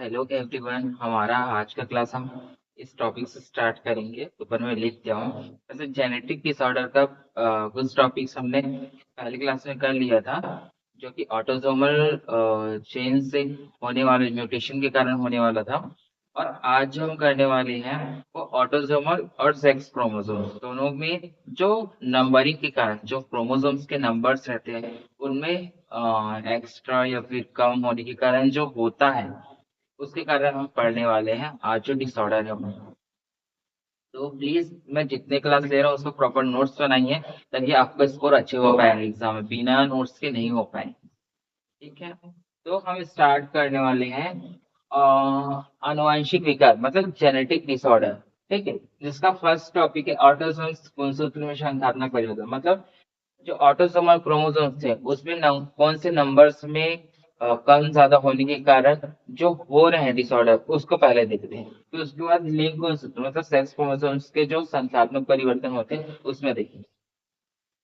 Hello everyone. हमारा आज का क्लास हम इस टॉपिक से स्टार्ट करेंगे। ऊपर में लिख दिया हूँ। वैसे जेनेटिक डिसऑर्डर का कुछ टॉपिक्स हमने पहली क्लास में कर लिया था, जो कि ऑटोसोमल चेंज से होने वाले म्यूटेशन के कारण होने वाला था। और आज जो हम करने वाले हैं वो ऑटोसोमल और सेक्स क्रोमोसोम्स दोनों में जो नंबरिंग के कारण जो क्रोमोसोम्स के नंबर्स रहते हैं उनमें एक्स्ट्रा या फिर कम होने के कारण जो होता है उसके कारण हम पढ़ने वाले हैं आज जो डिसऑर्डर है वो। तो प्लीज मैं जितने क्लास ले रहा हूँ उसको प्रॉपर नोट्स बनाइए, ताकि आपका स्कोर अच्छे हो पाए एग्जाम में, बिना नोट्स के नहीं हो पाए। ठीक है, तो हम स्टार्ट करने वाले हैं आनुवंशिक विकार मतलब जेनेटिक डिसऑर्डर। ठीक है, जिसका फर्स्ट टॉपिक है ऑटोसोम्स गुणसूत्र में संख्यात्मक परिवर्तन। मतलब जो ऑटोसोमल क्रोमोसोम्स थे उसमें कौन से नंबर्स में कम ज्यादा होने के कारण जो हो रहे हैं डिसऑर्डर उसको पहले देखते हैं। फिर उसके बाद लिंक गुणसूत्र मतलब सेक्स क्रोमोसोम्स के जो संख्यात्मक परिवर्तन होते हैं उसमें देखेंगे।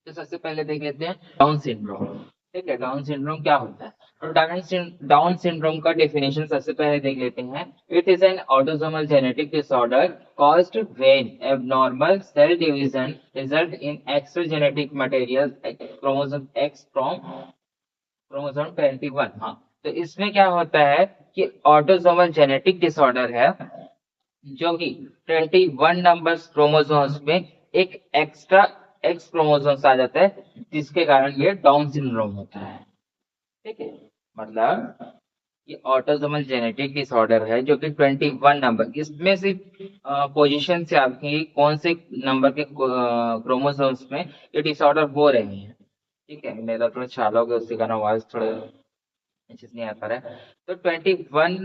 तो सबसे पहले देख लेते हैं डाउन सिंड्रोम। ठीक है, डाउन सिंड्रोम क्या होता है? तो डाउन सिंड्रोम का डेफिनेशन सबसे पहले देख लेते हैं। It is an autosomal genetic disorder caused when abnormal cell division result in extra genetic material chromosome X from chromosome 21। हाँ, तो इसमें क्या होता है कि ऑटोसोमल जेनेटिक डिसऑर्डर है जो कि 21 नंबर क्रोमोसोम्स में एक एक्स्ट्रा एक्स क्रोमोसोम्स आ जाता है, जिसके कारण ये डाउन सिंड्रोम होता है। ठीक है, मतलब ये ऑटोसोमल जेनेटिक डिसऑर्डर है जो कि 21 नंबर, इसमें सिर्फ पोजीशन से आपकी कौन से नंबर के क्रोमोसोम्स में ये डिसऑर्डर हो रहे हैं। ठीक है, मेरा थोड़ा चालू हो गया उसके कारण आवाज थोड़ा अच्छे से नहीं आ पा रहा है। तो 21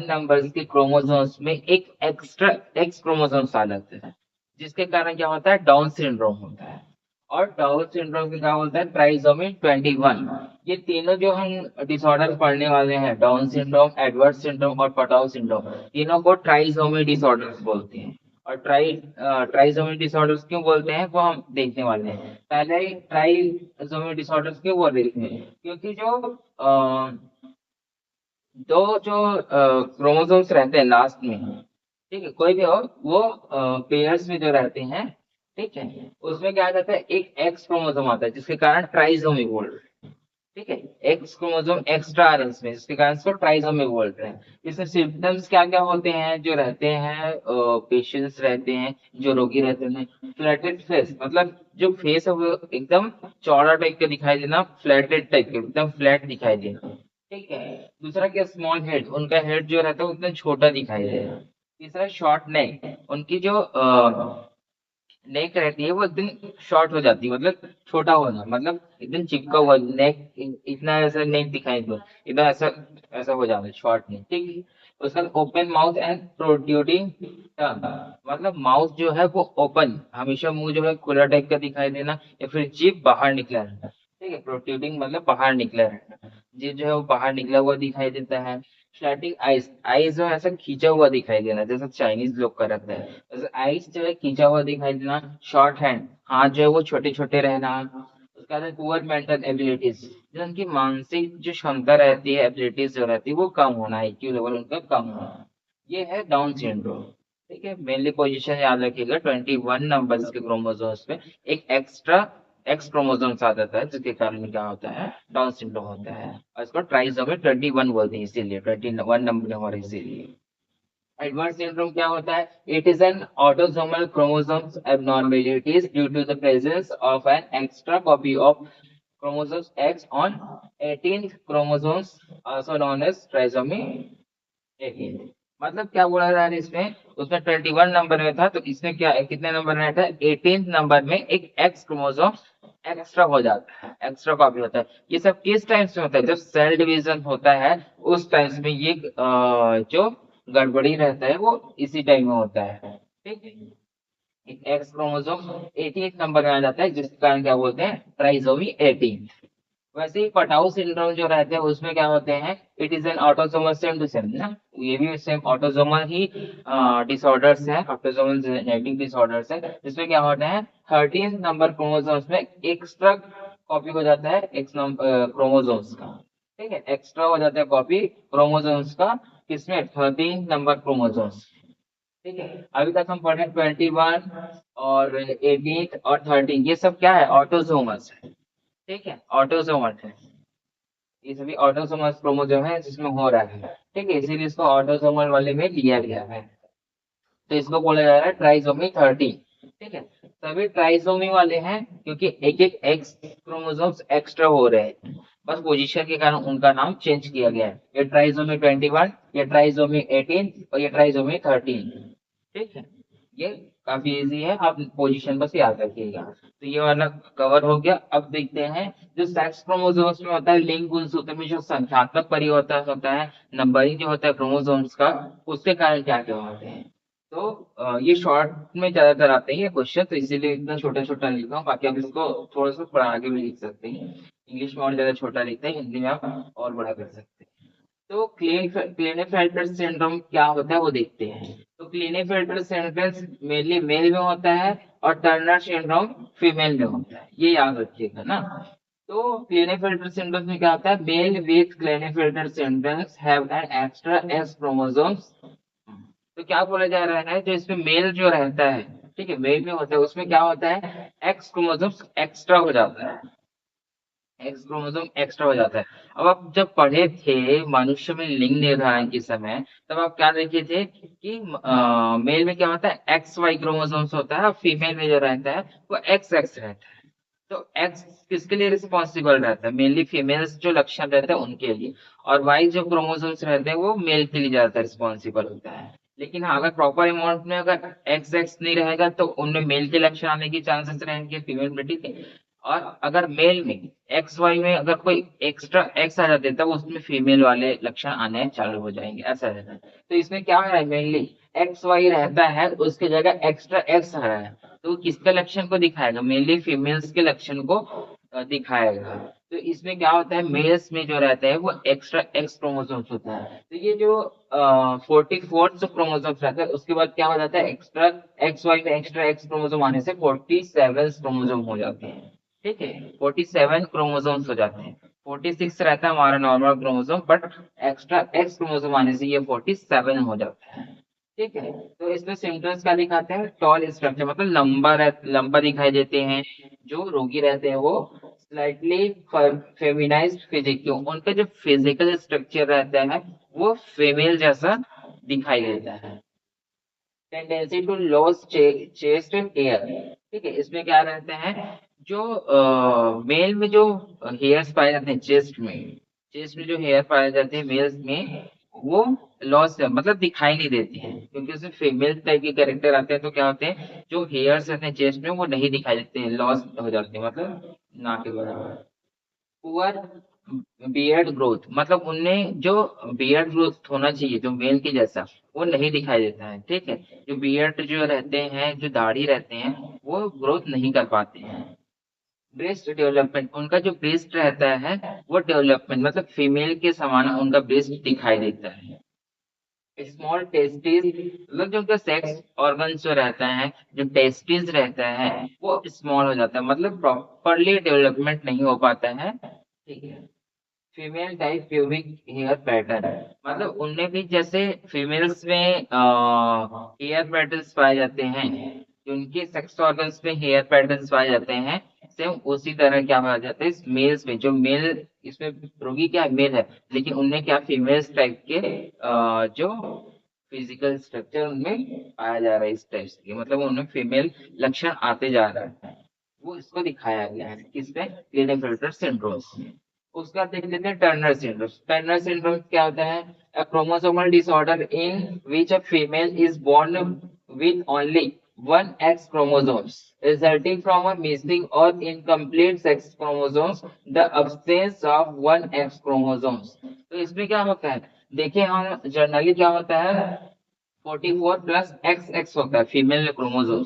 नंबर्स की क्रोमोसोम्स में एक एक्स्ट्रा एक्स क्रोमोसोम्स आ जाते हैं, जिसके कारण क्या होता है डाउन सिंड्रोम होता है। और डाउन सिंड्रोम में क्या होता है ट्राइसोमी 21। ये तीनों जो हम डिसऑर्डर पढ़ने वाले हैं डाउन सिंड्रोम, एडवर्ड सिंड्रोम और पटाउ सिंड्रोम, तीनों को ट्राइसोमी डिसऑर्डर्स बोलते हैं। और ट्राइसोमी डिसऑर्डर्स क्यों बोलते हैं वो हम देखने वाले हैं। पहले ही ट्राइसोमी डिसऑर्डर्स क्यों बोल रहे हैं? क्योंकि जो दो जो क्रोमोसोम्स रहते हैं लास्ट में, ठीक है, कोई भी हो वो पेयर्स में जो रहते हैं, ठीक है, उसमें क्या आ जाता है एक एक्स क्रोमोसोम आता है जिसके कारण ट्राइसोमी बोल रहे हैं। ठीक है, एक्स क्रोमोसोम एक्स्ट्रा आ रहा है इसमें, जिसके कारण इसको ट्राइसोमी बोल रहे हैं। इसमें सिम्टम्स क्या क्या होते हैं जो रहते हैं? पेशेंट्स रहते हैं जो रोगी रहते हैं, फ्लैटेड फेस मतलब जो फेस है वो एकदम चौड़ा टाइप का दिखाई देना, फ्लैटेड टाइप का एकदम फ्लैट दिखाई देना। ठीक है, दूसरा क्या स्मॉल हेड, उनका हेड जो रहता है उतना छोटा दिखाई देगा। तीसरा शॉर्ट नेक, उनकी जो नेक रहती है वो एकदम शॉर्ट हो जाती है, मतलब छोटा होना, मतलब एकदम चिपका हुआ नेक, इतना ऐसा नेक दिखाई दो, एकदम ऐसा ऐसा हो जाता है शॉर्ट नेक। ठीक है, उसका ओपन माउथ एंड प्रोट्रूडिंग टंग, मतलब माउथ जो है वो ओपन, हमेशा मुंह जो है खुला टाइप का दिखाई देना, या फिर जीभ बाहर निकला रहना। ठीक है, प्रोट्रूडिंग मतलब बाहर निकला रहना, जीभ जो है वो बाहर निकला हुआ दिखाई देता है। स्टार्टिंग आइज, आइज जो है ऐसा खींचा हुआ दिखाई देना, जैसा चाइनीज लोग का रहता है वैसे आइज जो है खींचा हुआ दिखाई देना। शॉर्ट हैंड, हाथ जो है वो छोटे छोटे रहना। उसके बाद पुअर मेंटल एबिलिटीज, जो उनकी मानसिक जो क्षमता रहती है, एबिलिटीज जो रहती है वो कम होना, आईक्यू लेवल उनका कम होना, ये है डाउन सिंड्रोम। ठीक है, मेनली पोजीशन याद रखिएगा 21 नंबर्स के क्रोमोसोम्स में एक एक्स्ट्रा एक्स क्रोमोसोम्स आ जाता है, जिसके कारण क्या होता है डाउन सिंड्रोम होता है। और इसको ट्राइसोमी 21 बोलते हैं, इसीलिए 21 नंबर हमारे इसीलिए। एडवर्ड सिंड्रोम क्या होता है? It is an autosomal chromosomes abnormalities due to the presence of an extra copy of chromosomes X on 18th chromosomes, also known as trisomy 18। मतलब क्या बोला जा रहा है इसमें? उसमें 21 नंबर में था, तो इसमें क्या कितने नंबर में था? 18th नंबर में एक एक्स क्रोमोसोम एक्स्ट्रा हो जाता है, एक्स्ट्रा कॉपी होता है। ये सब किस टाइम से होता है? जब सेल डिवीजन होता है उस टाइम में ये जो गड़बड़ी रहता है वो इसी टाइम में होता है। ठीक है, एक एक्स क्रोमोसोम 18th नंबर में आ जाता है, जिसके कारण क्या बोलते हैं ट्राइसोमी 18। वैसे ही पटाउ सिंड्रोम जो रहते हैं उसमें क्या होते हैं? It is an autosomal same to same ना, ये भी सेम ऑटोसोमल ही डिसऑर्डर्स है, ऑटोसोमल जेनेटिक डिसऑर्डर्स है, जिसमें क्या होता है 13 नंबर क्रोमोसोम्स में एक्स्ट्रा कॉपी हो जाता है एक्स क्रोमोसोम्स का। ठीक है, एक्स्ट्रा हो जाता है कॉपी क्रोमोसोम्स का, किसमें 13 नंबर क्रोमोसोम्स। ठीक है, अभी तक हम पढ़े 21 और 18 और 13, ये सब क्या है, ऑटोसोमस है। ठीक है, ऑटोसोमस है, ये सभी ऑटोसोमस क्रोमोसोम है जिसमें हो रहा है। ठीक है, इसीलिए इसको ऑटोसोमल वाले में लिया गया है। तो इसको बोला जा रहा है ट्राइसोमी 13। ठीक है, सभी ट्राइसोमी वाले हैं क्योंकि एक एक एक्स क्रोमोसोम्स एक्स्ट्रा हो रहे हैं, बस पोजीशन के कारण उनका नाम चेंज किया गया है। ये ट्राइसोमी 21, ये ट्राइसोमी 18 और ये ट्राइसोमी 13। ठीक है, ये काफी इजी है, आप पोजीशन बस याद रखिएगा। तो ये वाला कवर हो गया। अब देखते हैं जो सेक्स क्रोमोसोम्स में होता है, लिंग गुणसूत्र में जो संख्यात्मक परिवर्तन होता है, नंबरिंग जो होता है क्रोमोसोम्स का, उसके कारण क्या क्या होते हैं। तो ये शॉर्ट में ज्यादातर आते हैं ये क्वेश्चन, तो इसीलिए इतना छोटा छोटा लिखा हूँ, बाकी आप इसको थोड़ा सा पढ़ा आगे भी लिख सकते हैं। इंग्लिश में और ज्यादा छोटा लिखते हैं, हिंदी में आप और बड़ा कर सकते हैं। तो क्लीनेफेल्टर सिंड्रोम क्या होता है वो देखते हैं। तो क्लीनेफेल्टर सिंड्रोम मेनली मेल में होता है और टर्नर सिंड्रोम फीमेल में होता है, ये याद रखिएगा ना। तो क्लीनेफेल्टर सिंड्रोम में क्या होता है, mail with क्लीनेफेल्टर syndromes have an extra x chromosomes. तो क्या बोला जा रहा है, जो इसमें मेल जो रहता है, ठीक है, मेल में होता है, उसमें क्या होता है, एक्स क्रोमोसोम्स एक्स्ट्रा हो जाता है, एक्स क्रोमोसोम एक्स्ट्रा हो जाता है। अब आप जब पढ़े थे मनुष्य में लिंग निर्धारण के समय, तब आप क्या देखे थे कि मेल में क्या होता है, एक्स वाई क्रोमोसोम्स होता है, और फीमेल में जो रहता है वो एक्स एक्स रहता है। तो एक्स किसके लिए रिस्पॉन्सिबल रहता है, मेनली फीमेल्स जो लक्षण रहते हैं उनके लिए, और वाई जो क्रोमोसोम्स रहते हैं वो मेल के लिए ज्यादा रिस्पॉन्सिबल होता है। लेकिन हाँ, अगर प्रॉपर अमाउंट में अगर एक्स एक्स नहीं रहेगा तो उनमें मेल के लक्षण आने की चांसेस रहेंगे फीमेल में। ठीक है, और अगर मेल में एक्स वाई में अगर कोई एक्स्ट्रा एक्स आ जाते तब उसमें फीमेल वाले लक्षण आने चालू हो जाएंगे, ऐसा रहता है। तो इसमें क्या है, मेनली एक्स वाई रहता है, उसकी जगह एक्स्ट्रा एक्स आ रहा है, तो वो किसके लक्षण को दिखाएगा, मेनली फीमेल्स के लक्षण को दिखाएगा। तो इसमें क्या होता है, मेल्स में जो रहता है वो एक्स्ट्रा एक्स क्रोमोसोम्स होता है। तो ये जो 44 जो क्रोमोसोम्स रहता है, उसके बाद क्या हो जाता है, एक्स्ट्रा एक्स वाई में एक्स्ट्रा एक्स क्रोमोसोम आने से 47 क्रोमोसोम हो जाते हैं। ठीक है, 47 क्रोमोसोम्स हो जाते हैं। 46 रहता है हमारा normal chromosome, but extra x chromosome आने से ये 47 हो जाता है। ठीक है, तो इसमें सिम्टम्स क्या दिखाते हैं, टॉल स्ट्रक्चर, मतलब लंबा दिखाई देते हैं। जो रोगी रहते हैं वो स्लाइटली फेमिनाइज्ड फिजिक, उनका जो फिजिकल स्ट्रक्चर रहता है वो फीमेल जैसा दिखाई देता है। Tendency to loss chest hair. ठीक है, इसमें क्या रहते हैं, जो मेल में जो हेयर्स पाए जाते हैं चेस्ट में जो हेयर पाए जाते हैं मेल्स में, वो लॉस मतलब दिखाई नहीं देती है, क्योंकि उसमें फीमेल टाइप के कैरेक्टर आते हैं। तो क्या होते हैं, जो हेयर्स रहते हैं चेस्ट में वो नहीं दिखाई देते हैं, लॉस हो जाते हैं, मतलब ना के बराबर। पुअर बियर्ड ग्रोथ, मतलब उनमें जो बियर्ड ग्रोथ होना चाहिए जो मेल के जैसा, वो नहीं दिखाई देता है। ठीक है, जो बियर्ड जो रहते हैं, जो दाढ़ी रहते हैं, वो ग्रोथ नहीं कर पाते हैं। ब्रेस्ट डेवलपमेंट, उनका जो ब्रेस्ट रहता है वो डेवलपमेंट, मतलब फीमेल के समान उनका ब्रेस्ट दिखाई देता है। स्मॉल टेस्टिस, मतलब जो उनका सेक्स ऑर्गन जो रहता है, जो टेस्टिस रहता है वो स्मॉल हो जाता है, मतलब प्रॉपरली डेवलपमेंट नहीं हो पाता है। ठीक है, female type pubic hair pattern, मतलब उनमें भी जैसे फीमेल्स में हेयर पैटर्न्स पाए जाते हैं, जो उनके सेक्स ऑर्गन्स में हेयर पैटर्न्स पाए जाते हैं, सेम उसी तरह क्या पाया जाता है इस मेल्स में। जो मेल इसमें रोगी क्या मेल है, लेकिन उनमें क्या फीमेल्स टाइप के जो फिजिकल स्ट्रक्चर उनमें पाया जा रहा है इस टाइप के, मतलब उनमें फीमेल लक्षण आते जा रहा है, वो इसको दिखाया गया है किसमें, क्लीनेफेल्टर सिंड्रोम। उसका देख लेते हैं टर्नर सिंड्रोम। टर्नर सिंड्रोम क्या होता है, a chromosomal disorder in which a female is born with only one X chromosomes resulting from a missing or incomplete sex chromosomes, the absence of one X chromosomes। तो इसमें क्या होता है, देखिए हम जनरली क्या होता है, 44 प्लस एक्स एक्स होता है फीमेल क्रोमोसोम,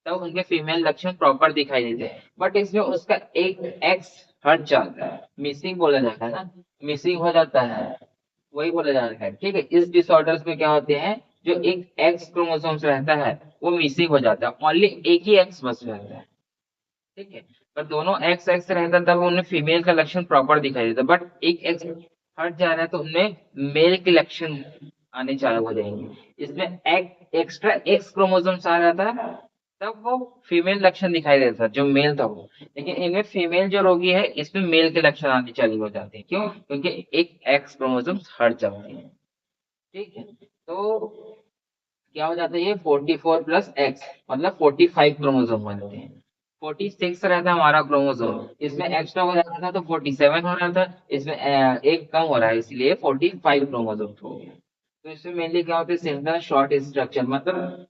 तब उनके फीमेल लक्षण प्रॉपर दिखाई देते हैं। बट इसमें उसका एक एक्स हट जाता है, मिसिंग बोला जाता है ना, मिसिंग हो जाता है, वही बोला जा रहा है। ठीक है, इस डिसऑर्डर्स में क्या होते हैं, जो एक एक्स क्रोमोसोम्स रहता है वो मिसिंग हो जाता है, ओनली एक ही एक्स बस रहता है। ठीक है। पर दोनों एक्स एक्स रहता तब उनमें फीमेल का लक्षण प्रॉपर दिखाई देता, बट एक एक्स हट जा रहा है तो उनमें मेल के लक्षण आने चालू हो जाएंगे। इसमें एक्स्ट्रा एक्स क्रोमोसोम्स आ रहा था तब वो फीमेल लक्षण दिखाई देता था, जो मेल था वो। लेकिन इनमें फीमेल जो रोगी है इसमें मेल के लक्षण आने चालू हो जाते हैं। क्यों? क्योंकि एक एक्स क्रोमोसोम्स हट जाते हैं। ठीक है। तो क्या हो जाता है, ये 44 प्लस एक्स मतलब 45 क्रोमोसोम बनते हैं। 46 रहता है हमारा क्रोमोसोम, इसमें एक्स्ट्रा हो जाता था तो 47 हो रहा था, इसमें एक कम हो रहा है इसलिए 45 क्रोमोसोम हो गया। तो इसमें मेनली क्या होता है, सिंगल शॉर्ट स्ट्रक्चर, मतलब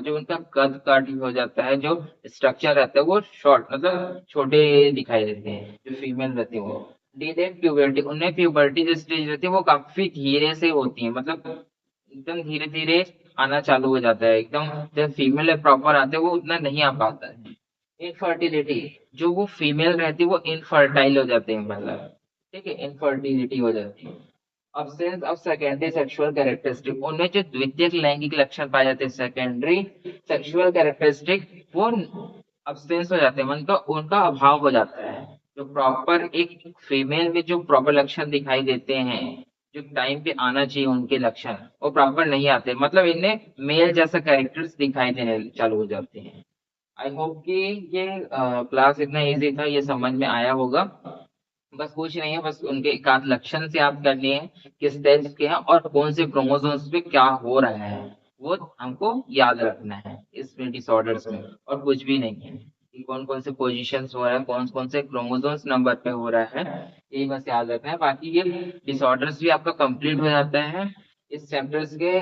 जो उनका कद काट हो जाता है, जो स्ट्रक्चर रहता है वो शॉर्ट मतलब छोटे दिखाई देते हैं, जो फीमेल रहती है वो। डिलेड प्यूबर्टी, उनमें प्यूबर्टी जो स्टेज रहती है वो काफी धीरे से होती है, मतलब एकदम धीरे धीरे आना चालू हो जाता है। एकदम जब फीमेल प्रॉपर आते हैं वो उतना नहीं आ पाता है। इनफर्टिलिटी, जो वो फीमेल रहती है वो इनफर्टाइल हो जाते हैं, मतलब ठीक है, इनफर्टिलिटी हो जाती है। Absence of secondary sexual characteristic, उनमें जो द्वितीयक लैंगिक लक्षण पाए जाते हैं सेकेंडरी सेक्सुअल कैरेक्टरिस्टिक, वो अब्सेंस हो जाते हैं, मतलब उनका अभाव हो जाता है। जो प्रॉपर एक फीमेल में जो प्रॉपर लक्षण दिखाई देते हैं, जो टाइम पे आना चाहिए उनके लक्षण, वो प्रॉपर नहीं आते, मतलब इन्हें मेल जैसा कैरेक्टर्स दिखाई देने चालू हो जाते हैं। आई होप कि ये क्लास इतना इजी था, ये समझ में आया होगा। बस कुछ नहीं है, बस उनके एक आध लक्षण से आप करनी है, किस टाइप के हैं और कौन से क्रोमोसोम्स पे क्या हो रहा है, वो हमको याद रखना है इसमें डिसऑर्डर्स में, और कुछ भी नहीं है कि कौन कौन से पोजीशंस हो रहा है, कौन कौन से क्रोमोसोम्स नंबर पे हो रहा है, यही बस याद रखना है। बाकी ये डिसऑर्डर्स भी आपका कंप्लीट हो जाता है इस चैप्टर्स के।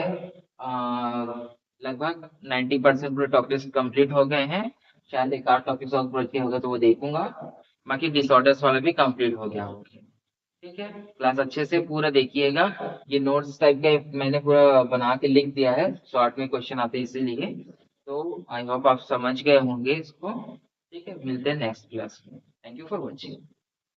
लगभग 90% पूरे टॉपिक्स कंप्लीट हो गए हैं। शायद एक आध टॉपिक्स और बचे होगा तो वो देखूंगा। बाकी डिसऑर्डर्स वाला भी कंप्लीट हो गया होगा। ठीक है, क्लास अच्छे से पूरा देखिएगा। ये नोट्स टाइप का मैंने पूरा बना के लिख दिया है, शॉर्ट में क्वेश्चन आते हैं इसीलिए। तो आई होप आप समझ गए होंगे इसको। ठीक है, मिलते हैं नेक्स्ट क्लास में। Thank you for watching.